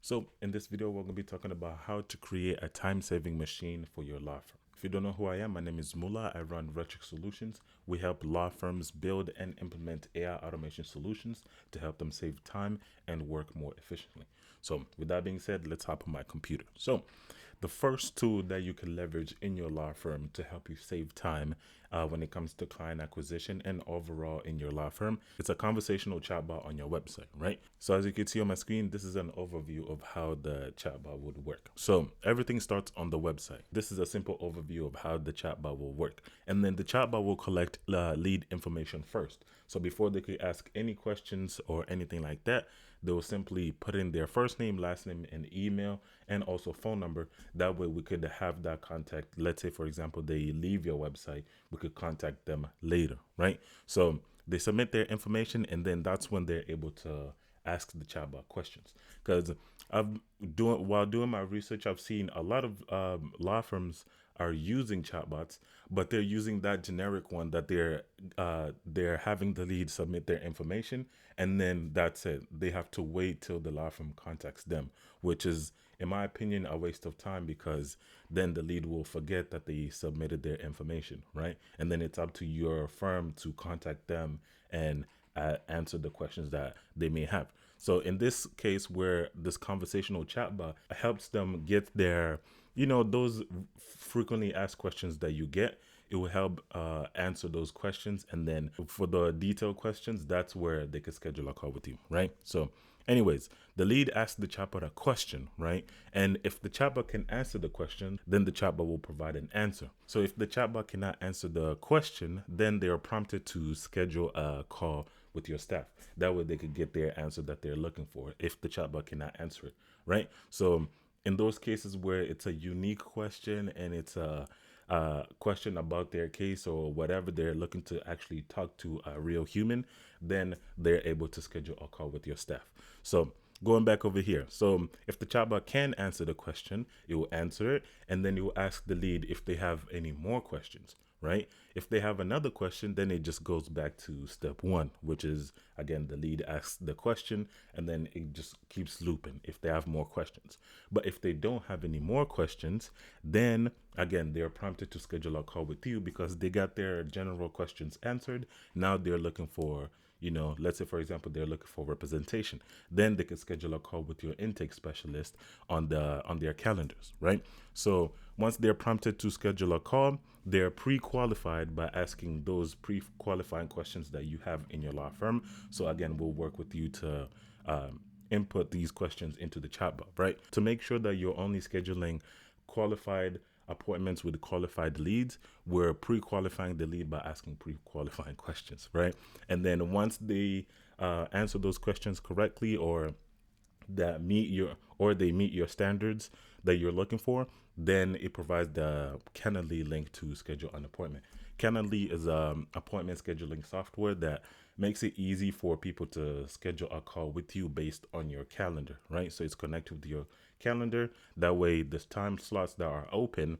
So in this video, we're going to be talking about how to create a time-saving machine for your law firm. If you don't know who I am, my name is Mula. I run Retric Solutions. We help law firms build and implement AI automation solutions to help them save time and work more efficiently. So with that being said, let's hop on my computer. So the first tool that you can leverage in your law firm to help you save time when it comes to client acquisition and overall in your law firm, it's a conversational chatbot on your website, right? So as you can see on my screen, this is an overview of how the chatbot would work. So everything starts on the website. This is a simple overview of how the chatbot will work. And then the chatbot will collect lead information first. So before they could ask any questions or anything like that, they will simply put in their first name, last name, and email, and also phone number. That way we could have that contact. Let's say, for example, they leave your website, we could contact them later, right? So they submit their information, and then that's when they're able to ask the chatbot questions. Because while doing my research, I've seen a lot of law firms are using chatbots, but they're using that generic one that they're having the lead submit their information, and then that's it. They have to wait till the law firm contacts them, which is, in my opinion, a waste of time, because then the lead will forget that they submitted their information, right? And then it's up to your firm to contact them and answer the questions that they may have. So in this case, where this conversational chatbot helps them get their, those frequently asked questions that you get, it will help answer those questions. And then for the detailed questions, that's where they could schedule a call with you, right? So anyways, the lead asks the chatbot a question, right? And if the chatbot can answer the question, then the chatbot will provide an answer. So if the chatbot cannot answer the question, then they are prompted to schedule a call with your staff. That way they could get their answer that they're looking for if the chatbot cannot answer it, right? So in those cases where it's a unique question and it's a question about their case or whatever, they're looking to actually talk to a real human, then they're able to schedule a call with your staff. So going back over here, so if the chatbot can answer the question, it will answer it, and then it will ask the lead if they have any more questions, right? If they have another question, then it just goes back to step one, which is, again, the lead asks the question, and then it just keeps looping if they have more questions. But if they don't have any more questions, then again, they're prompted to schedule a call with you because they got their general questions answered. Now they're looking for, let's say, for example, they're looking for representation. Then they can schedule a call with your intake specialist on their calendars, right? So once they're prompted to schedule a call, they're pre-qualified by asking those pre-qualifying questions that you have in your law firm. So again, we'll work with you to input these questions into the chatbot, right? To make sure that you're only scheduling qualified appointments with qualified leads, we're pre-qualifying the lead by asking pre-qualifying questions, right? And then once they answer those questions correctly, or they meet your standards that you're looking for, then it provides the Calendly link to schedule an appointment. Calendly is appointment scheduling software that makes it easy for people to schedule a call with you based on your calendar, right? So it's connected with your calendar. That way, the time slots that are open,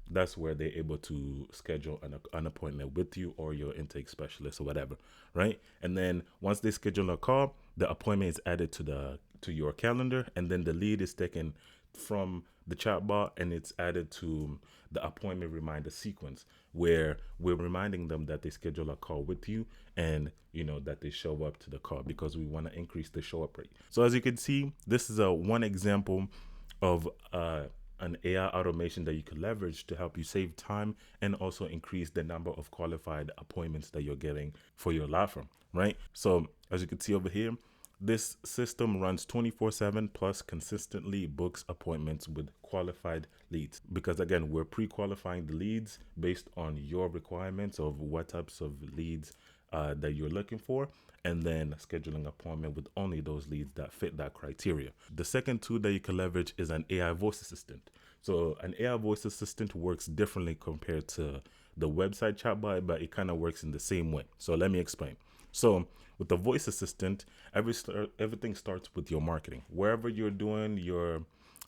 that's where they're able to schedule an appointment with you or your intake specialist or whatever, right? And then once they schedule a call, the appointment is added to your calendar, and then the lead is taken from the chatbot and it's added to the appointment reminder sequence, where we're reminding them that they schedule a call with you, and that they show up to the call, because we want to increase the show up rate. So as you can see, this is one example of an AI automation that you could leverage to help you save time and also increase the number of qualified appointments that you're getting for your law firm, right? So as you can see over here, this system runs 24/7 plus consistently books appointments with qualified leads, because again, we're pre-qualifying the leads based on your requirements of what types of leads that you're looking for, and then scheduling appointment with only those leads that fit that criteria. The second tool that you can leverage is an AI voice assistant. So an AI voice assistant works differently compared to the website chatbot, but it kind of works in the same way. So let me explain. So with the voice assistant, everything starts with your marketing. Wherever you're doing your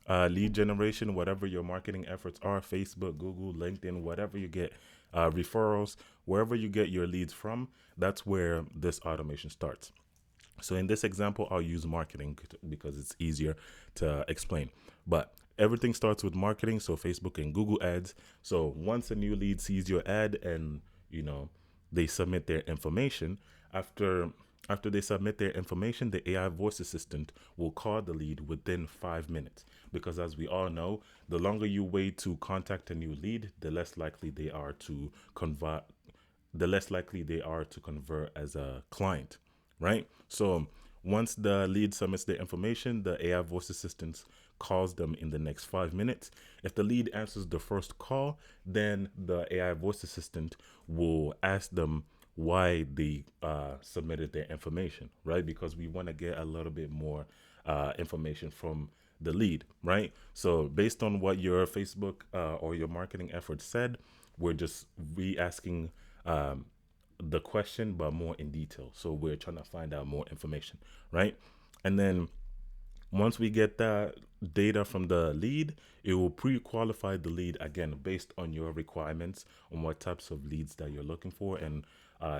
lead generation, whatever your marketing efforts are, Facebook, Google, LinkedIn, whatever you get referrals, wherever you get your leads from, that's where this automation starts. So in this example, I'll use marketing because it's easier to explain. But everything starts with marketing, so Facebook and Google ads. So once a new lead sees your ad and they submit their information, after they submit their information, the AI voice assistant will call the lead within 5 minutes. Because as we all know, the longer you wait to contact a new lead, the less likely they are to convert as a client, right? So once the lead submits their information, the AI voice assistant calls them in the next 5 minutes. If the lead answers the first call, then the AI voice assistant will ask them why they submitted their information, right? Because we want to get a little bit more information from the lead, right? So based on what your Facebook or your marketing efforts said, we're just re-asking the question, but more in detail. So we're trying to find out more information, right? And then once we get that data from the lead, it will pre-qualify the lead again based on your requirements on what types of leads that you're looking for and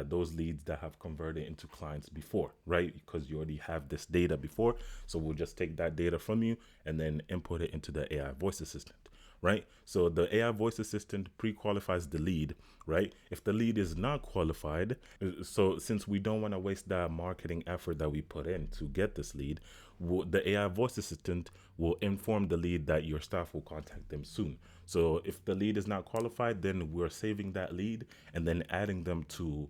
those leads that have converted into clients before, right? Because you already have this data before. So we'll just take that data from you and then input it into the AI voice assistant, right? So the AI voice assistant pre-qualifies the lead, right? If the lead is not qualified, so since we don't want to waste that marketing effort that we put in to get this lead, the AI voice assistant will inform the lead that your staff will contact them soon. So if the lead is not qualified, then we're saving that lead and then adding them to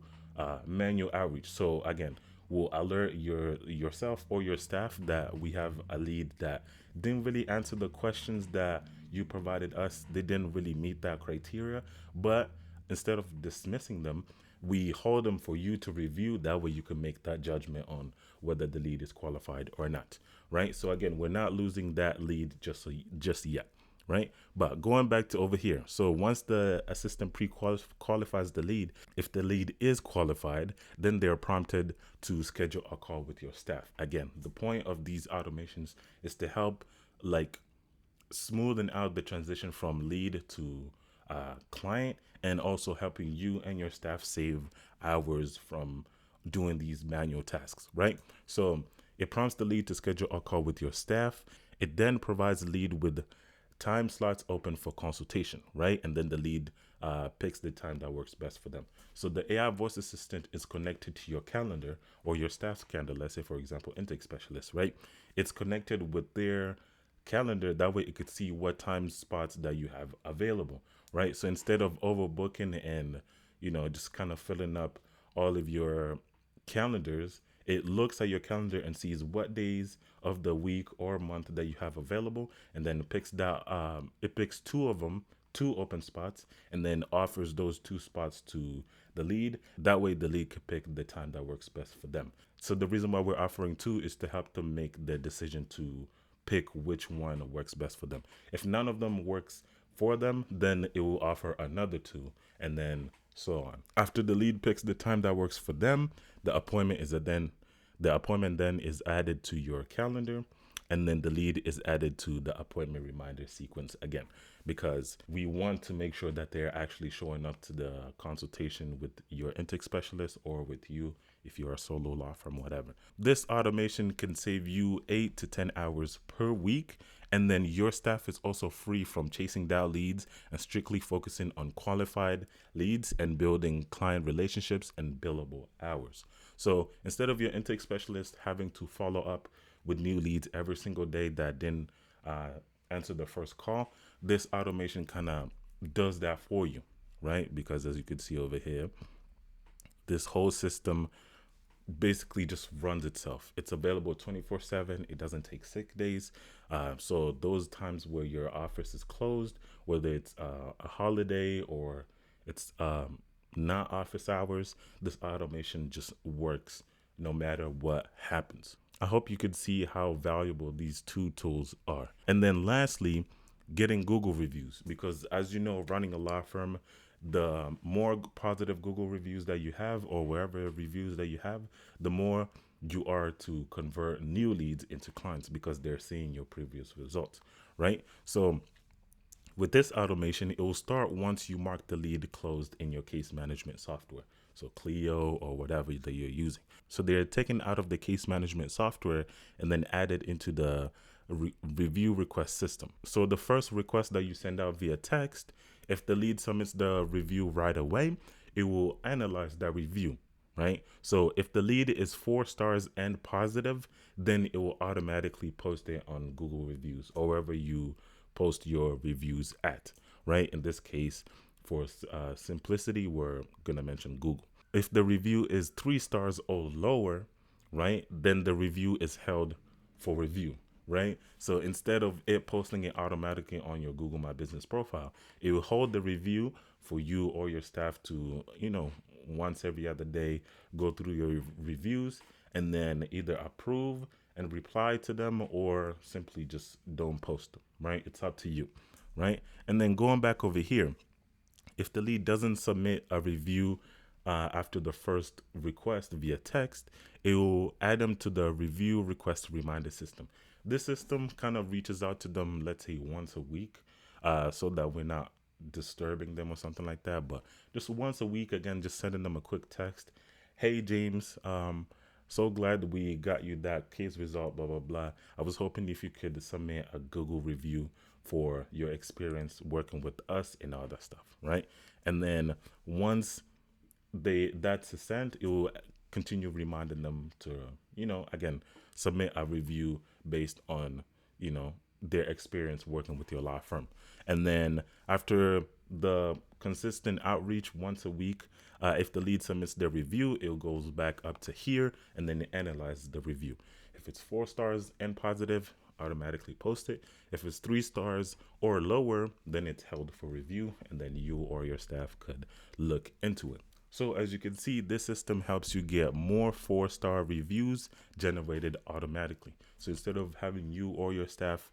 manual outreach. So again, we'll alert yourself or your staff that we have a lead that didn't really answer the questions that you provided us. They didn't really meet that criteria, but instead of dismissing them, we hold them for you to review. That way you can make that judgment on whether the lead is qualified or not, right? So again, we're not losing that lead just yet, right? But going back to over here, so once the assistant pre-qualifies the lead, if the lead is qualified, then they're prompted to schedule a call with your staff. Again, the point of these automations is to help like smoothing out the transition from lead to client, and also helping you and your staff save hours from doing these manual tasks, right? So it prompts the lead to schedule a call with your staff. It then provides the lead with time slots open for consultation, right? And then the lead picks the time that works best for them. So the AI voice assistant is connected to your calendar or your staff's calendar. Let's say, for example, intake specialist, right? It's connected with their calendar. That way it could see what time spots that you have available, right? So instead of overbooking and just kind of filling up all of your calendars, it looks at your calendar and sees what days of the week or month that you have available, and then it picks two of them, two open spots, and then offers those two spots to the lead. That way the lead could pick the time that works best for them. So the reason why we're offering two is to help them make the decision to pick which one works best for them. If none of them works for them, then it will offer another two, and then so on. After the lead picks the time that works for them, the appointment then is added to your calendar, and then the lead is added to the appointment reminder sequence again, because we want to make sure that they're actually showing up to the consultation with your intake specialist or with you if you're a solo law firm, whatever. This automation can save you 8 to 10 hours per week, and then your staff is also free from chasing down leads and strictly focusing on qualified leads and building client relationships and billable hours. So instead of your intake specialist having to follow up with new leads every single day that didn't answer the first call, this automation kind of does that for you, right? Because as you can see over here, this whole system basically just runs itself. It's available 24/7. It doesn't take sick days. So those times where your office is closed, whether it's a holiday or it's not office hours, this automation just works no matter what happens. I hope you could see how valuable these two tools are. And then lastly, getting Google reviews, because as you know, running a law firm, the more positive Google reviews that you have or wherever reviews that you have, the more you are to convert new leads into clients because they're seeing your previous results, right? So with this automation, it will start once you mark the lead closed in your case management software. so Clio or whatever that you're using. So they're taken out of the case management software and then added into the review request system. So the first request that you send out via text, if the lead submits the review right away, it will analyze that review, right? So if the lead is 4 stars and positive, then it will automatically post it on Google Reviews or wherever you post your reviews at, right? In this case, for simplicity, we're going to mention Google. If the review is 3 stars or lower, right, then the review is held for review, right? So instead of it posting it automatically on your Google My Business profile, it will hold the review for you or your staff to, once every other day, go through your reviews and then either approve and reply to them or simply just don't post them, right? It's up to you, right? And then going back over here, if the lead doesn't submit a review after the first request via text, it will add them to the review request reminder system. This system kind of reaches out to them, let's say once a week, so that we're not disturbing them or something like that. But just once a week, again, just sending them a quick text. Hey, James, so glad we got you that case result, blah, blah, blah. I was hoping if you could submit a Google review for your experience working with us and all that stuff, right? And then once that's sent, it will continue reminding them to, again, submit a review based on, their experience working with your law firm. And then after the consistent outreach once a week, if the lead submits their review, it goes back up to here and then it analyzes the review. If it's 4 stars and positive, automatically post it. If it's 3 stars or lower, then it's held for review and then you or your staff could look into it. So as you can see, this system helps you get more 4-star reviews generated automatically. So instead of having you or your staff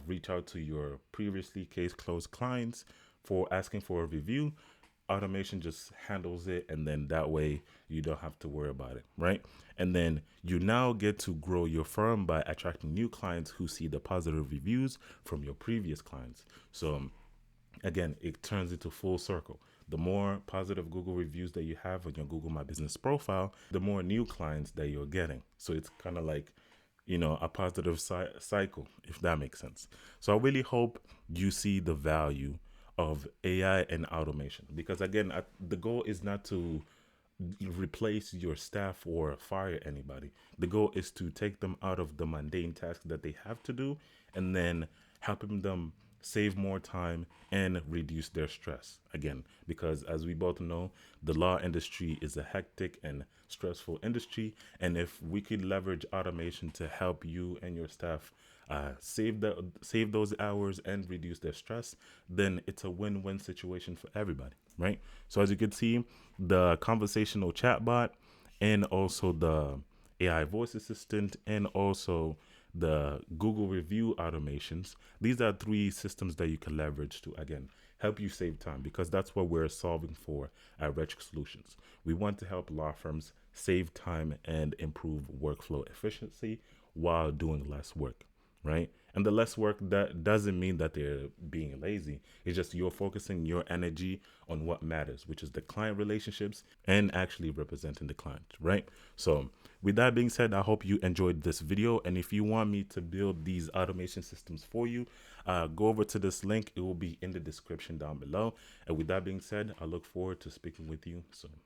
reach out to your previously case closed clients for asking for a review, automation just handles it, and then that way you don't have to worry about it, right? And then you now get to grow your firm by attracting new clients who see the positive reviews from your previous clients. So again, it turns into full circle. The more positive Google reviews that you have on your Google My Business profile, the more new clients that you're getting. So it's kind of like, a positive cycle, if that makes sense. So I really hope you see the value of AI and automation, because again, the goal is not to replace your staff or fire anybody. The goal is to take them out of the mundane tasks that they have to do and then helping them save more time and reduce their stress. Again, because as we both know, the law industry is a hectic and stressful industry. And if we could leverage automation to help you and your staff save those hours and reduce their stress, then it's a win-win situation for everybody, right? So as you can see, the conversational chatbot and also the AI voice assistant and also the Google review automations, these are 3 systems that you can leverage to, again, help you save time, because that's what we're solving for at Retrick Solutions. We want to help law firms save time and improve workflow efficiency while doing less work, right? And the less work, that doesn't mean that they're being lazy. It's just you're focusing your energy on what matters, which is the client relationships and actually representing the client, right? So with that being said, I hope you enjoyed this video. And if you want me to build these automation systems for you, go over to this link. It will be in the description down below. And with that being said, I look forward to speaking with you soon.